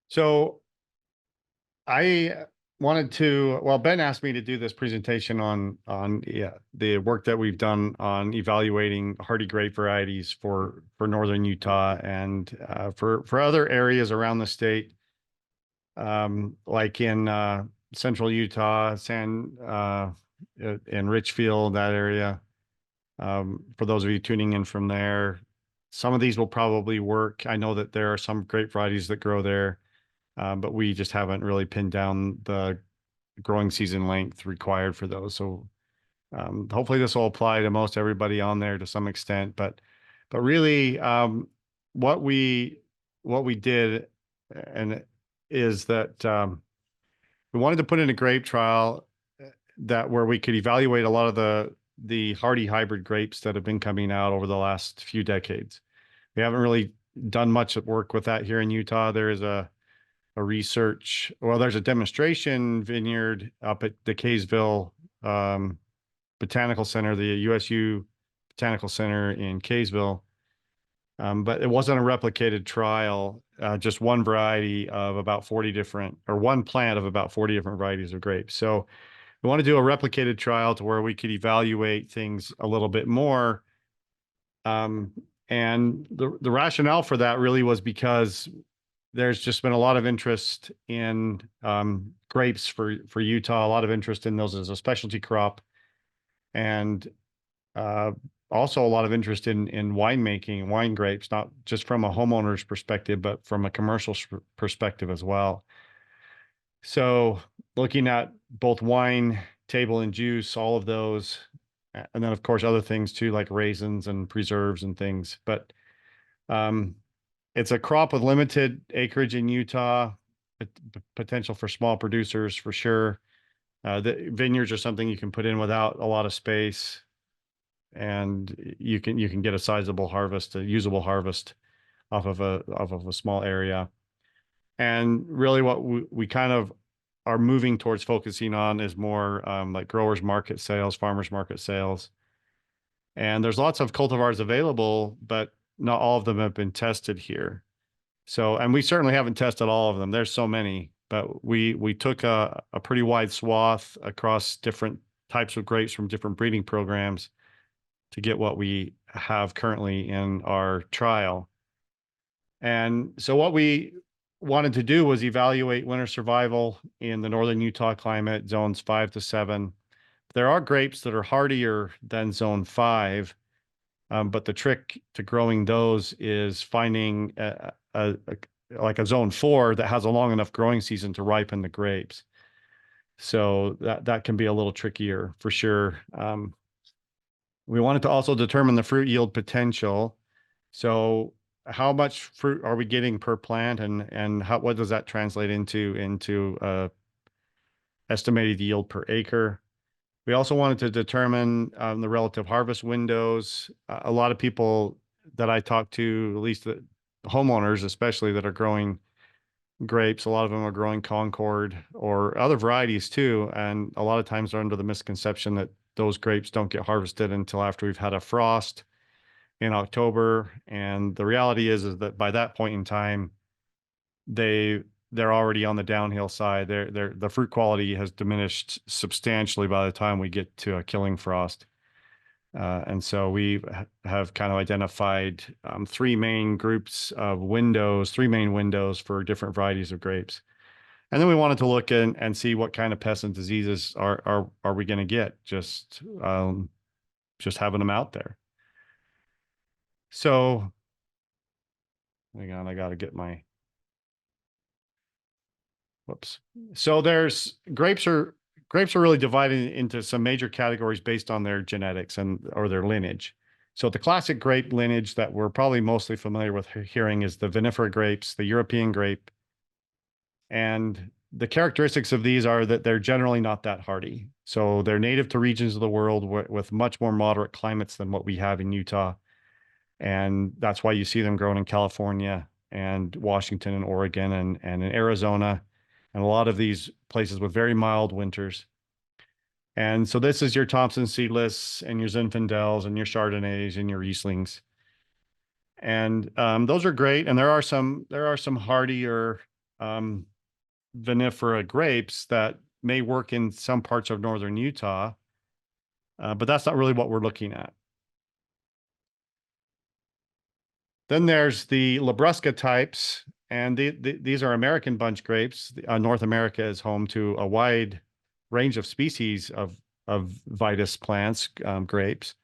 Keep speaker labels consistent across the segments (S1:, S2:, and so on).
S1: So I wanted to, well, Ben asked me to do this presentation on the work that we've done on evaluating hardy grape varieties for northern Utah and for other areas around the state, like in central Utah, in Richfield, that area. For those of you tuning in from there, some of these will probably work. I know that there are some grape varieties that grow there, but we just haven't really pinned down the growing season length required for those. So hopefully this will apply to most everybody on there to some extent. But really, what we what we did and is that we wanted to put in a grape trial that where we could evaluate a lot of the hardy hybrid grapes that have been coming out over the last few decades. We haven't really done much work with that here in Utah. There is there's a demonstration vineyard up at the Kaysville Botanical Center, the USU Botanical Center in Kaysville. But it wasn't a replicated trial, just one variety of about 40 different, or one plant of about 40 different varieties of grapes. So we want to do a replicated trial to where we could evaluate things a little bit more. And the rationale for that really was because there's just been a lot of interest in grapes for Utah, a lot of interest in those as a specialty crop, and also a lot of interest in winemaking, wine grapes, not just from a homeowner's perspective, but from a commercial perspective as well. So looking at both wine, table and juice, all of those, and then of course other things too, like raisins and preserves and things. But it's a crop with limited acreage in Utah, potential for small producers for sure. The vineyards are something you can put in without a lot of space, and you can get a sizable harvest, a usable harvest off of a small area. And really what we kind of are moving towards focusing on is more like growers market sales, farmers market sales. And there's lots of cultivars available, but not all of them have been tested here. So, and we certainly haven't tested all of them. There's so many, but we took a pretty wide swath across different types of grapes from different breeding programs to get what we have currently in our trial. And so what we wanted to do was evaluate winter survival in the northern Utah climate, zones 5 to 7. There are grapes that are hardier than zone 5, but the trick to growing those is finding like a zone 4 that has a long enough growing season to ripen the grapes. So that can be a little trickier for sure. We wanted to also determine the fruit yield potential. So how much fruit are we getting per plant, and what does that translate into estimated yield per acre? We also wanted to determine the relative harvest windows. A lot of people that I talk to, at least the homeowners especially that are growing grapes, a lot of them are growing Concord or other varieties too, and a lot of times they're under the misconception that those grapes don't get harvested until after we've had a frost in October. And the reality is that by that point in time, they're already on the downhill side. The fruit quality has diminished substantially by the time we get to a killing frost. And so we have kind of identified three main windows for different varieties of grapes. And then we wanted to look and see what kind of pests and diseases are we going to get just having them out there. So hang on, I got to get my, whoops. So grapes are really divided into some major categories based on their genetics or their lineage. So the classic grape lineage that we're probably mostly familiar with hearing is the vinifera grapes, the European grape. And the characteristics of these are that they're generally not that hardy. So they're native to regions of the world with much more moderate climates than what we have in Utah. And that's why you see them grown in California and Washington and Oregon and in Arizona, and a lot of these places with very mild winters. And so this is your Thompson seedless and your Zinfandels and your Chardonnays and your Rieslings. And those are great. And there are some hardier um, vinifera grapes that may work in some parts of northern Utah, but that's not really what we're looking at. Then there's the Labrusca types, and these are American bunch grapes. North America is home to a wide range of species of Vitis plants, grapes.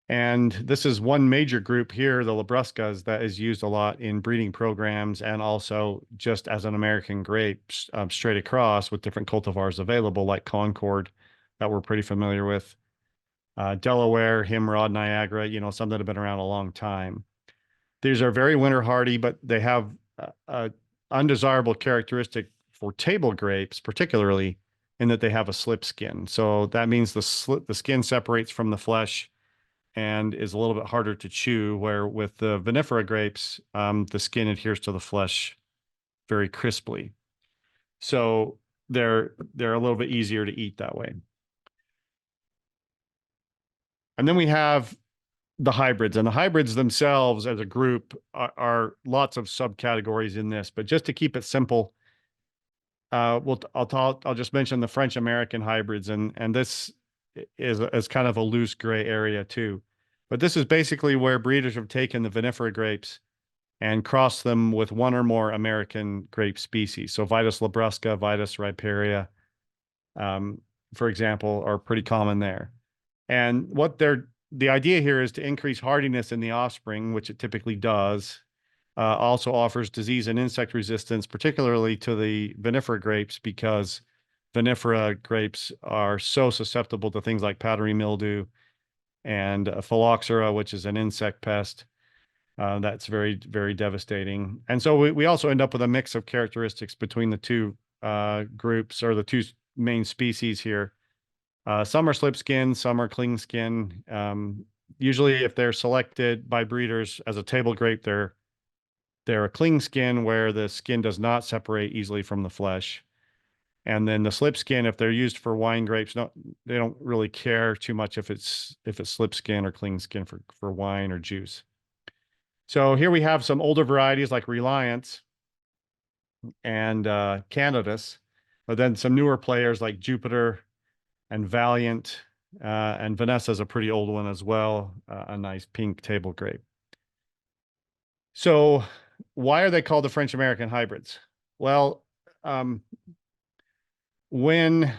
S1: And this is one major group here, the Labruscas, that is used a lot in breeding programs and also just as an American grape straight across with different cultivars available, like Concord, that we're pretty familiar with, Delaware, Himrod, Niagara, some that have been around a long time. These are very winter hardy, but they have a undesirable characteristic for table grapes, particularly in that they have a slip skin. So that means the skin separates from the flesh and is a little bit harder to chew, where with the vinifera grapes, the skin adheres to the flesh very crisply. So they're a little bit easier to eat that way. And then we have the hybrids, and the hybrids themselves as a group are lots of subcategories in this, but just to keep it simple, I'll just mention the French American hybrids, and this is kind of a loose gray area too. But this is basically where breeders have taken the vinifera grapes and crossed them with one or more American grape species. So Vitis labrusca, Vitis riparia, for example, are pretty common there. And the idea here is to increase hardiness in the offspring, which it typically does. Also offers disease and insect resistance, particularly to the vinifera grapes, because vinifera grapes are so susceptible to things like powdery mildew and phylloxera, which is an insect pest. That's very, very devastating. And so we also end up with a mix of characteristics between the two groups, or the two main species here. Some are slip skin, some are cling skin. Usually if they're selected by breeders as a table grape, they're a cling skin where the skin does not separate easily from the flesh. And then the slip skin, if they're used for wine grapes, they don't really care too much if it's slip skin or cling skin for wine or juice. So here we have some older varieties like Reliance and Candidus, but then some newer players like Jupiter and Valiant, and Vanessa is a pretty old one as well, a nice pink table grape. So why are they called the French American hybrids? Well, when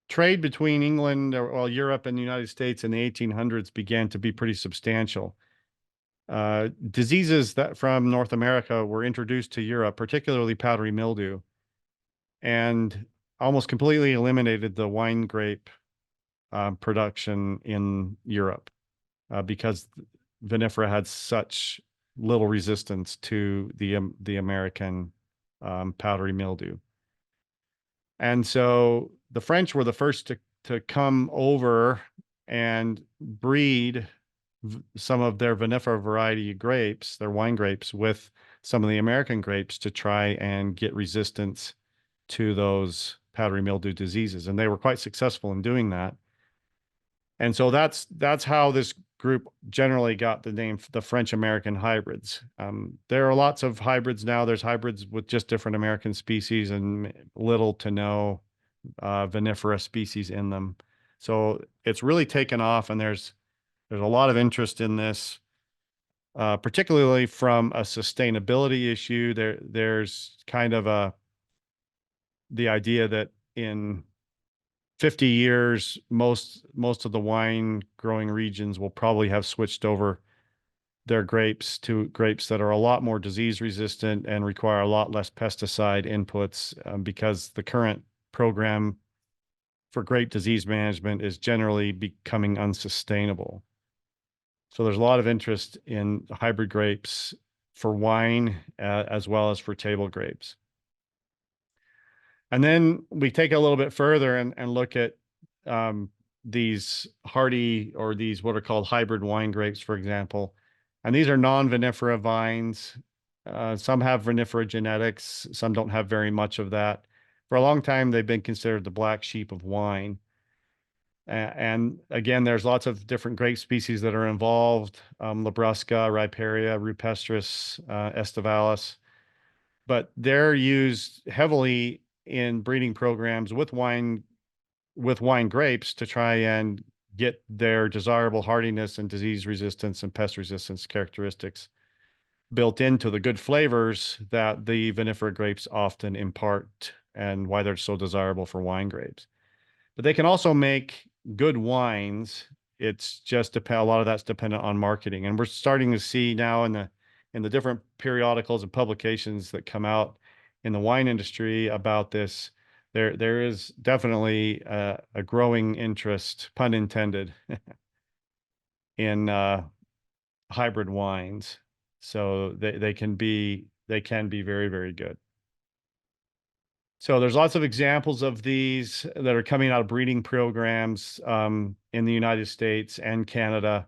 S1: trade between England, or Europe and the United States in the 1800s began to be pretty substantial, diseases that from North America were introduced to Europe, particularly powdery mildew, and almost completely eliminated the wine grape production in Europe, because vinifera had such little resistance to the American powdery mildew. And so the French were the first to come over and breed some of their vinifera variety grapes, their wine grapes, with some of the American grapes to try and get resistance to those powdery mildew diseases. And they were quite successful in doing that. And so that's how this group generally got the name, the French American hybrids. There are lots of hybrids now. There's hybrids with just different American species and little to no vinifera species in them. So it's really taken off, and there's a lot of interest in this, particularly from a sustainability issue. There's kind of the idea that in 50 years, most of the wine growing regions will probably have switched over their grapes to grapes that are a lot more disease resistant and require a lot less pesticide inputs, because the current program for grape disease management is generally becoming unsustainable. So there's a lot of interest in hybrid grapes for wine, as well as for table grapes. And then we take it a little bit further and look at these hardy, or these what are called hybrid wine grapes, for example. And these are non-vinifera vines. Some have vinifera genetics, some don't have very much of that. For a long time, they've been considered the black sheep of wine. And again, there's lots of different grape species that are involved: Labrusca, Riparia, Rupestris, Estivalis. but they're used heavily in breeding programs with wine grapes to try and get their desirable hardiness and disease resistance and pest resistance characteristics built into the good flavors that the vinifera grapes often impart and why they're so desirable for wine grapes. But they can also make good wines. It's just a lot of that's dependent on marketing. And we're starting to see now in the different periodicals and publications that come out in the wine industry about this. There is definitely a growing interest, pun intended, in hybrid wines. So they can be very, very good. So there's lots of examples of these that are coming out of breeding programs in the United States and Canada.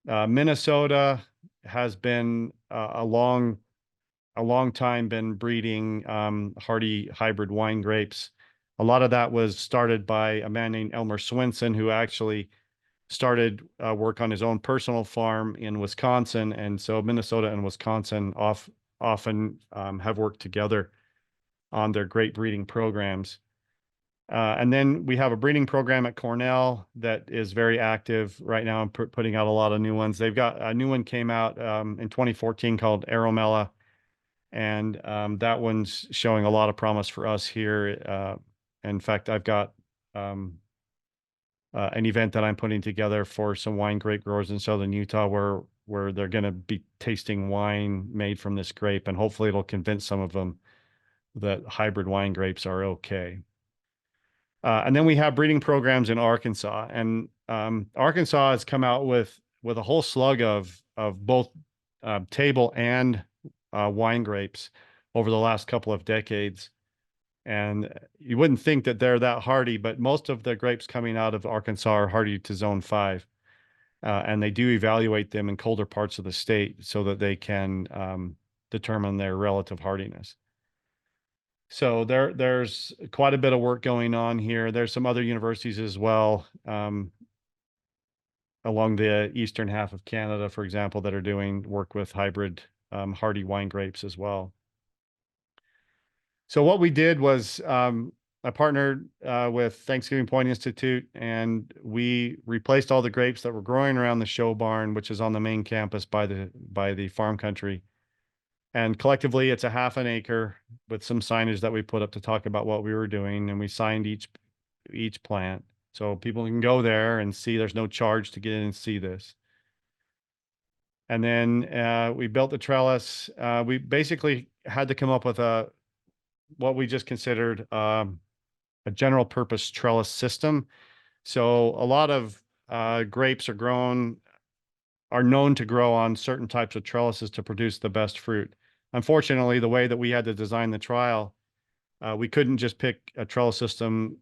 S1: Minnesota has been a long time been breeding hardy hybrid wine grapes. A lot of that was started by a man named Elmer Swinson, who actually started work on his own personal farm in Wisconsin. And so Minnesota and Wisconsin often have worked together on their grape breeding programs. And then we have a breeding program at Cornell that is very active right now and putting out a lot of new ones. They've got a new one came out in 2014 called Aromella, and that one's showing a lot of promise for us here. In fact, I've got an event that I'm putting together for some wine grape growers in southern Utah where they're going to be tasting wine made from this grape, and hopefully it'll convince some of them that hybrid wine grapes are okay. And then we have breeding programs in Arkansas, and Arkansas has come out with a whole slug of both table and wine grapes over the last couple of decades. And you wouldn't think that they're that hardy, but most of the grapes coming out of Arkansas are hardy to zone 5. And they do evaluate them in colder parts of the state so that they can determine their relative hardiness. So there's quite a bit of work going on here. There's some other universities as well along the eastern half of Canada, for example, that are doing work with hybrid hardy wine grapes as well. So what we did was I partnered with Thanksgiving Point Institute, and we replaced all the grapes that were growing around the show barn, which is on the main campus by the farm country. And collectively, it's a half an acre with some signage that we put up to talk about what we were doing. And we signed each plant. So people can go there and see there's no charge to get in and see this. And then we built the trellis. We basically had to come up with what we just considered a general purpose trellis system. So a lot of grapes are known to grow on certain types of trellises to produce the best fruit. Unfortunately, the way that we had to design the trial, we couldn't just pick a trellis system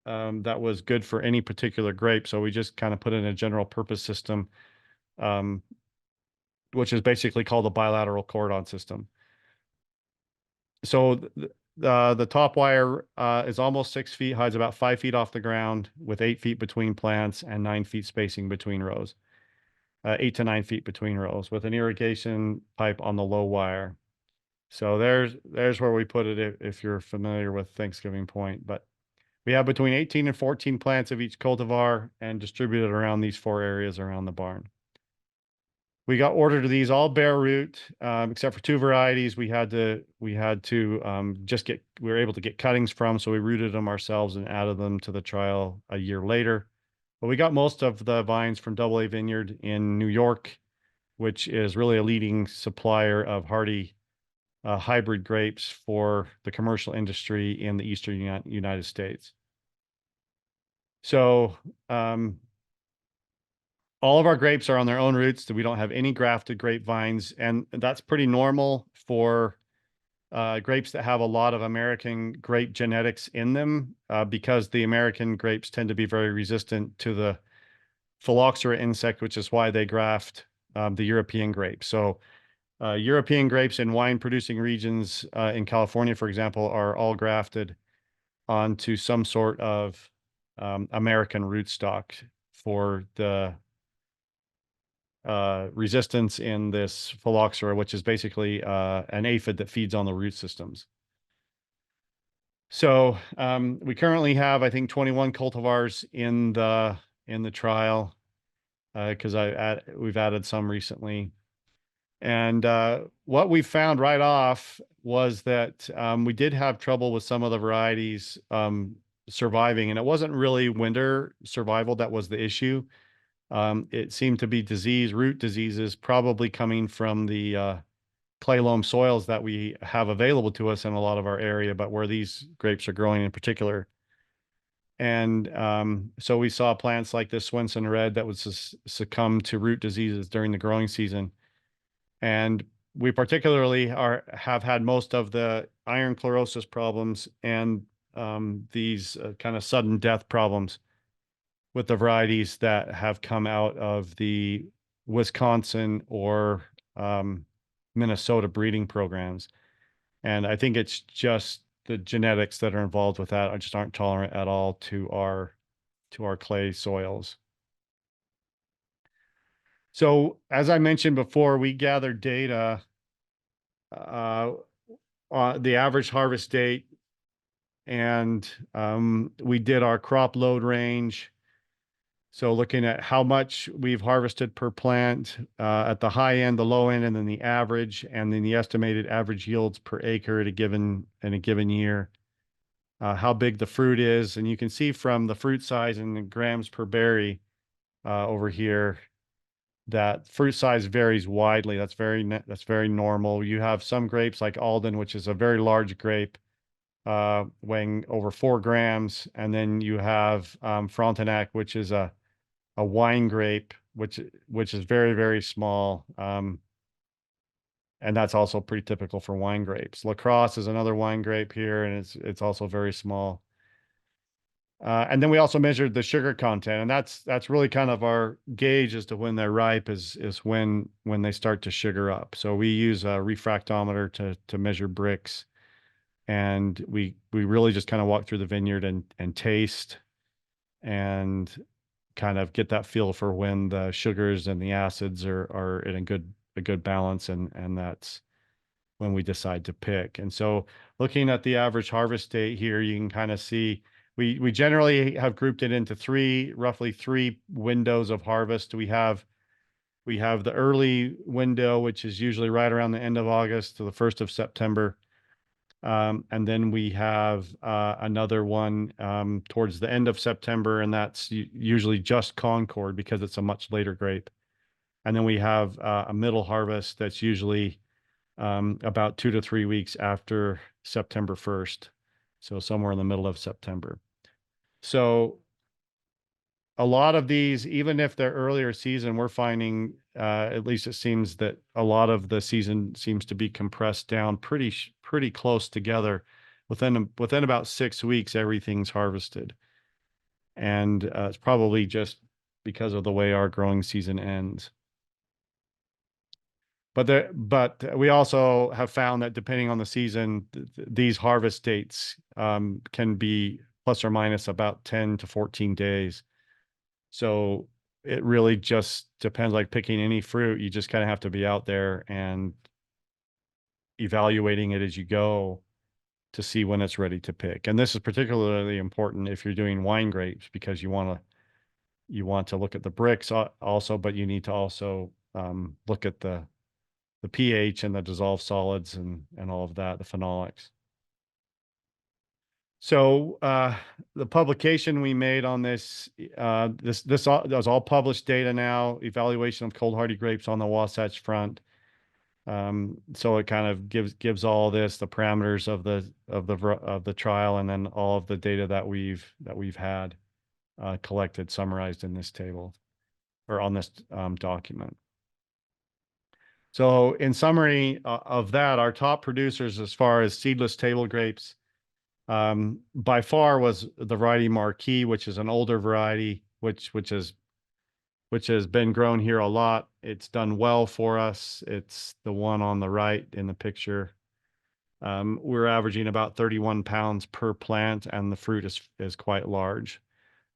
S1: that was good for any particular grape. So we just kind of put in a general purpose system, which is basically called the bilateral cordon system. So the top wire is almost 6 feet, hides about 5 feet off the ground with 8 feet between plants and 9 feet spacing between rows. 8 to 9 feet between rows with an irrigation pipe on the low wire. So there's where we put it if you're familiar with Thanksgiving Point. But we have between 18 and 14 plants of each cultivar and distributed around these 4 areas around the barn. We got ordered of these all bare root, except for 2 varieties. We were able to get cuttings from, so we rooted them ourselves and added them to the trial a year later. But we got most of the vines from AA Vineyard in New York, which is really a leading supplier of hardy hybrid grapes for the commercial industry in the eastern United States. So all of our grapes are on their own roots. We don't have any grafted grapevines, and that's pretty normal for grapes that have a lot of American grape genetics in them, because the American grapes tend to be very resistant to the phylloxera insect, which is why they graft the European grapes. So European grapes in wine producing regions in California, for example, are all grafted onto some sort of American rootstock for the resistance in this phylloxera, which is basically an aphid that feeds on the root systems. So we currently have, I think, 21 cultivars in the trial because we've added some recently. And what we found right off was that we did have trouble with some of the varieties surviving, and it wasn't really winter survival that was the issue. It seemed to be root diseases, probably coming from the clay loam soils that we have available to us in a lot of our area, but where these grapes are growing in particular. And so we saw plants like this Swenson Red that would succumb to root diseases during the growing season. And we particularly have had most of the iron chlorosis problems and these kind of sudden death problems with the varieties that have come out of the Wisconsin or Minnesota breeding programs. And I think it's just the genetics that are involved with that just aren't tolerant at all to our clay soils. So as I mentioned before, we gathered data the average harvest date, and we did our crop load range. So looking at how much we've harvested per plant at the high end, the low end, and then the average, and then the estimated average yields per acre in a given year. How big the fruit is, and you can see from the fruit size and the grams per berry over here that fruit size varies widely. That's very normal. You have some grapes like Alden, which is a very large grape, weighing over 4 grams, and then you have Frontenac, which is a wine grape, which is very, very small, and that's also pretty typical for wine grapes. Lacrosse is another wine grape here, and it's also very small. And then we also measured the sugar content, and that's really kind of our gauge as to when they're ripe is when they start to sugar up. So we use a refractometer to measure Brix, and we really just kind of walk through the vineyard and taste and kind of get that feel for when the sugars and the acids are in a good balance, and that's when we decide to pick. And so looking at the average harvest date here, you can kind of see we generally have grouped it into roughly three windows of harvest. We have the early window, which is usually right around the end of August to the 1st of September. And then we have another one towards the end of September, and that's usually just Concord because it's a much later grape. And then we have a middle harvest that's usually about 2 to 3 weeks after September 1st. So somewhere in the middle of September. So a lot of these, even if they're earlier season, we're finding, at least it seems that a lot of the season seems to be compressed down pretty close together. Within about 6 weeks, everything's harvested. And it's probably just because of the way our growing season ends. But we also have found that depending on the season, these harvest dates can be plus or minus about 10 to 14 days. So it really just depends, like picking any fruit. You just kind of have to be out there and evaluating it as you go to see when it's ready to pick. And this is particularly important if you're doing wine grapes, because you want to look at the Brix also, but you need to also look at the pH and the dissolved solids and all of that, the phenolics. So the publication we made on this was all published data now. Evaluation of cold hardy grapes on the Wasatch Front. So it kind of gives all this, the parameters of the trial, and then all of the data that we've had collected, summarized in this table or on this document. So in summary of that, our top producers as far as seedless table grapes, by far was the variety Marquis, which is an older variety, which has been grown here a lot. It's done well for us. It's the one on the right in the picture. We're averaging about 31 pounds per plant, and the fruit is quite large.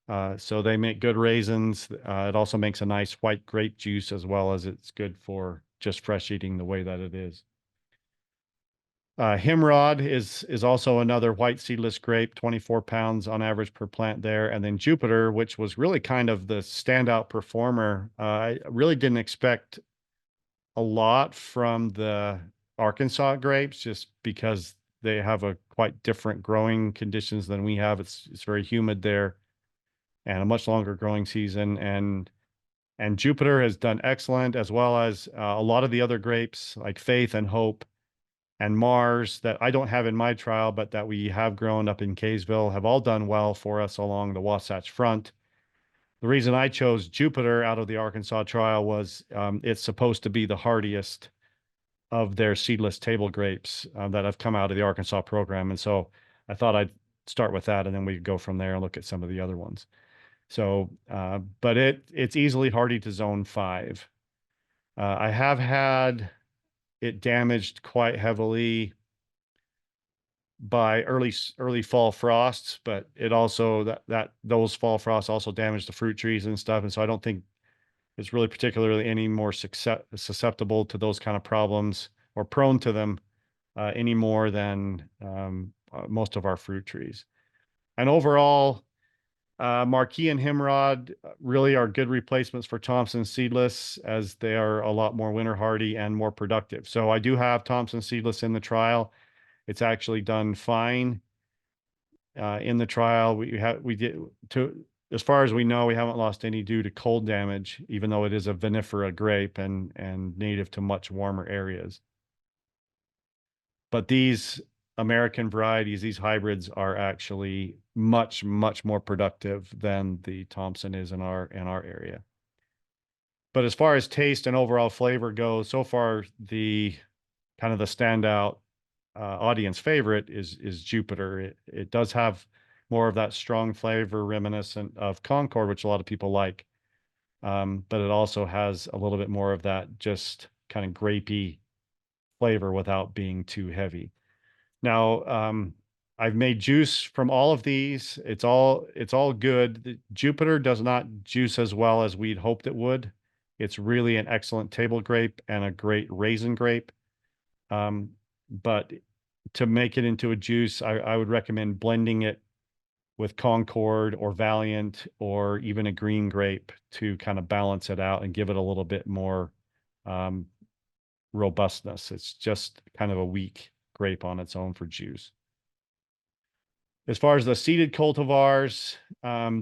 S1: So they make good raisins. It also makes a nice white grape juice, as well as it's good for just fresh eating the way that it is. Himrod is also another white seedless grape, 24 pounds on average per plant there. And then Jupiter, which was really kind of the standout performer. I really didn't expect a lot from the Arkansas grapes, just because they have a quite different growing conditions than we have. It's very humid there and a much longer growing season. And Jupiter has done excellent, as well as a lot of the other grapes like Faith and Hope and Mars that I don't have in my trial, but that we have grown up in Kaysville, have all done well for us along the Wasatch Front. The reason I chose Jupiter out of the Arkansas trial was it's supposed to be the hardiest of their seedless table grapes that have come out of the Arkansas program. And so I thought I'd start with that, and then we could go from there and look at some of the other ones. So, but it's easily hardy to zone 5. I have had it damaged quite heavily by early fall frosts, but it also that those fall frosts also damage the fruit trees and stuff. And so I don't think it's really particularly any more susceptible to those kind of problems, or prone to them any more than most of our fruit trees. And overall, Marquis and Himrod really are good replacements for Thompson seedless, as they are a lot more winter hardy and more productive. So I do have Thompson seedless in the trial. It's actually done fine in the trial. We did, to as far as we know, we haven't lost any due to cold damage, even though it is a vinifera grape and native to much warmer areas. But these American varieties, these hybrids, are actually much more productive than the Thompson is in our area. But as far as taste and overall flavor goes, so far the kind of the standout audience favorite is Jupiter. It does have more of that strong flavor reminiscent of Concord, which a lot of people like. But it also has a little bit more of that just kind of grapey flavor without being too heavy. Now, I've made juice from all of these. It's all good. The Jupiter does not juice as well as we'd hoped it would. It's really an excellent table grape and a great raisin grape. But to make it into a juice, I would recommend blending it with Concord or Valiant or even a green grape to kind of balance it out and give it a little bit more robustness. It's just kind of a weak grape on its own for juice. As far as the seeded cultivars,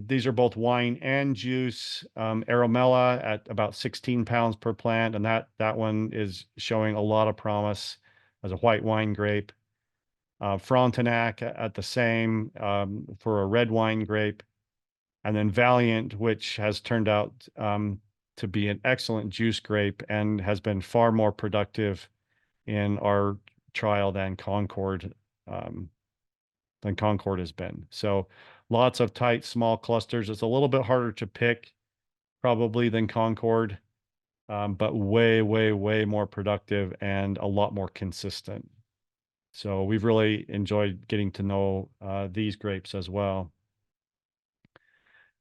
S1: these are both wine and juice. Aramella at about 16 pounds per plant, and that one is showing a lot of promise as a white wine grape. Frontenac at the same for a red wine grape. And then Valiant, which has turned out to be an excellent juice grape and has been far more productive in our trial than Concord has been. So lots of tight, small clusters. It's a little bit harder to pick probably than Concord, but way more productive and a lot more consistent. So we've really enjoyed getting to know these grapes as well.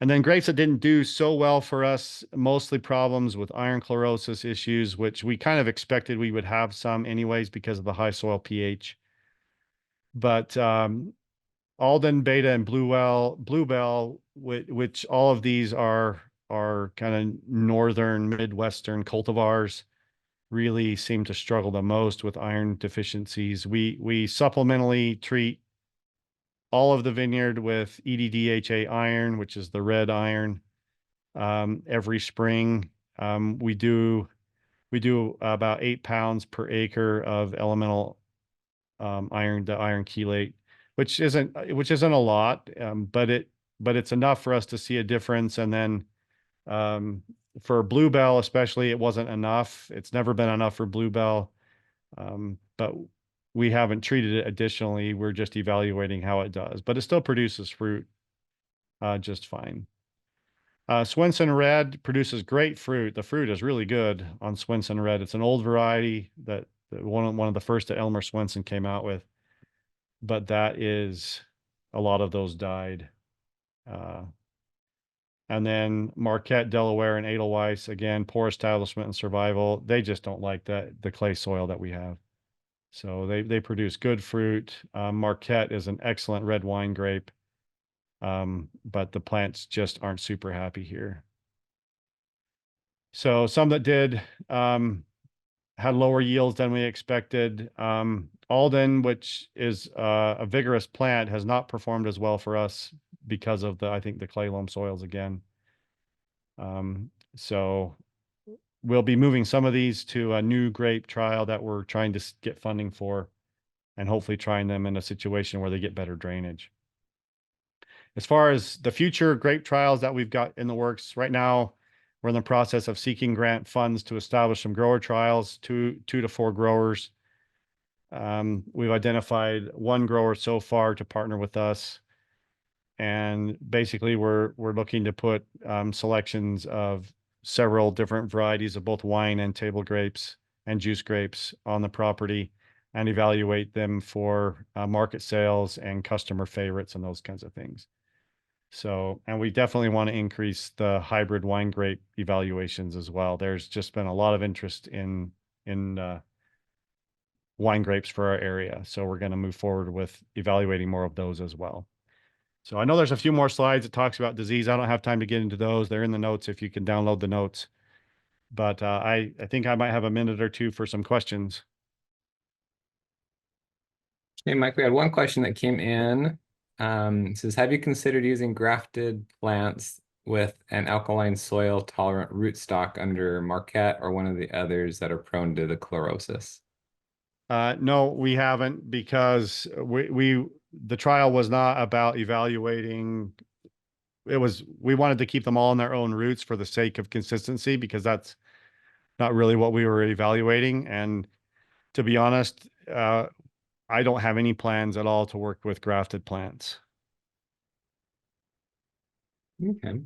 S1: And then grapes that didn't do so well for us, mostly problems with iron chlorosis issues, which we kind of expected we would have some anyways because of the high soil pH. But Alden, Beta, and Bluebell, which all of these are kind of northern, midwestern cultivars, really seem to struggle the most with iron deficiencies. We supplementally treat all of the vineyard with EDDHA iron, which is the red iron, every spring. We do about 8 pounds per acre of elemental iron, the iron chelate, which isn't a lot, but it's enough for us to see a difference. And then for Bluebell especially, it wasn't enough. It's never been enough for Bluebell, but we haven't treated it additionally. We're just evaluating how it does, but it still produces fruit just fine. Swenson Red produces great fruit. The fruit is really good on Swenson Red. It's an old variety that one of the first that Elmer Swenson came out with, but that is a lot of those died. And then Marquette, Delaware, and Edelweiss, again, poor establishment and survival. They just don't like the clay soil that we have. So they produce good fruit. Marquette is an excellent red wine grape, but the plants just aren't super happy here. So some that did had lower yields than we expected. Alden, which is a vigorous plant, has not performed as well for us because of I think the clay loam soils again. So we'll be moving some of these to a new grape trial that we're trying to get funding for, and hopefully trying them in a situation where they get better drainage. As far as the future grape trials that we've got in the works right now, we're in the process of seeking grant funds to establish some grower trials, two to four growers. We've identified one grower so far to partner with us. And basically we're looking to put selections of several different varieties of both wine and table grapes and juice grapes on the property and evaluate them for market sales and customer favorites and those kinds of things. So, and we definitely want to increase the hybrid wine grape evaluations as well. There's just been a lot of interest in wine grapes for our area. So we're going to move forward with evaluating more of those as well. So I know there's a few more slides that talks about disease. I don't have time to get into those. They're in the notes if you can download the notes. But I think I might have a minute or two for some questions.
S2: Hey, Mike, we had one question that came in. It says, have you considered using grafted plants with an alkaline soil tolerant rootstock under Marquette or one of the others that are prone to the chlorosis?
S1: No, we haven't, because the trial was not about evaluating. We wanted to keep them all in their own roots for the sake of consistency, because that's not really what we were evaluating. And to be honest, I don't have any plans at all to work with grafted plants.
S2: Okay.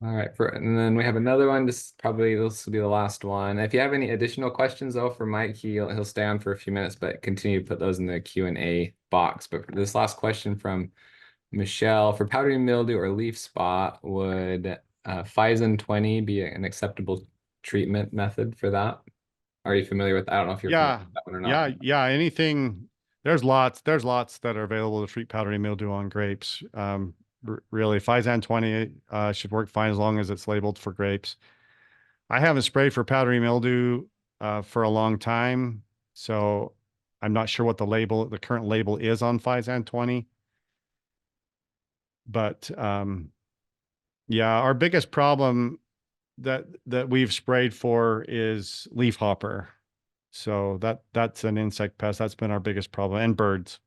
S2: All right, and then we have another one. This will be the last one. If you have any additional questions though for Mike, he'll stay on for a few minutes, but continue to put those in the Q&A box. But for this last question from Michelle, for powdery mildew or leaf spot, would Phison 20 be an acceptable treatment method for that? Are you familiar with that? I don't know if you're familiar with that one or not.
S1: Yeah. Anything. There's lots that are available to treat powdery mildew on grapes. Really, Phison 20 should work fine as long as it's labeled for grapes. I haven't sprayed for powdery mildew for a long time, so I'm not sure what the current label is on Phison 20. But yeah, our biggest problem that we've sprayed for is leafhopper. So that's an insect pest. That's been our biggest problem, and birds.